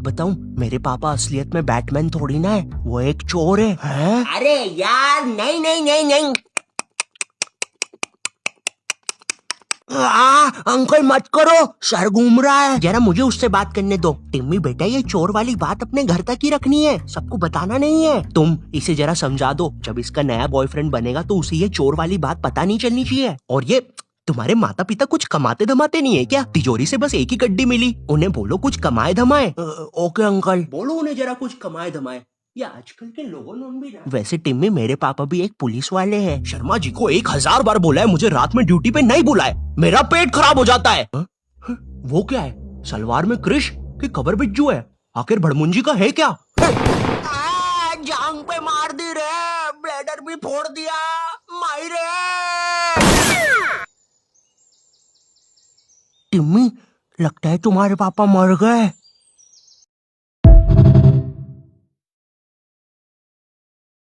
बताऊं, मेरे पापा असलियत में बैटमैन थोड़ी ना है, वो एक चोर है? अरे यार नहीं नहीं नहीं नहीं। अंकल मत करो, सर घूम रहा है। जरा मुझे उससे बात करने दो। टिम्मी बेटा, ये चोर वाली बात अपने घर तक ही रखनी है, सबको बताना नहीं है। तुम इसे जरा समझा दो, जब इसका नया बॉयफ्रेंड बनेगा तो उसे ये चोर वाली बात पता नहीं चलनी चाहिए। और ये तुम्हारे माता पिता कुछ कमाते धमाते नहीं है क्या? तिजोरी से बस एक ही गड्डी मिली, उन्हें बोलो कुछ कमाए धमाए। ओके अंकल, बोलो उन्हें जरा कुछ कमाए धमाए। या आजकल के लोगों ने भी वैसे टिम्मी, मेरे पापा भी एक पुलिस वाले हैं। शर्मा जी को 1000 बार बोला है मुझे रात में ड्यूटी पे नहीं बुलाए, मेरा पेट खराब हो जाता है। वो क्या है, सलवार में कृष की खबर बिज्जू है? आखिर भड़मुंजी का है क्या? जांग पे मार दी रे, ब्लेडर भी फोड़ दिया, माई रे। टिम्मी, लगता है तुम्हारे पापा मर गए।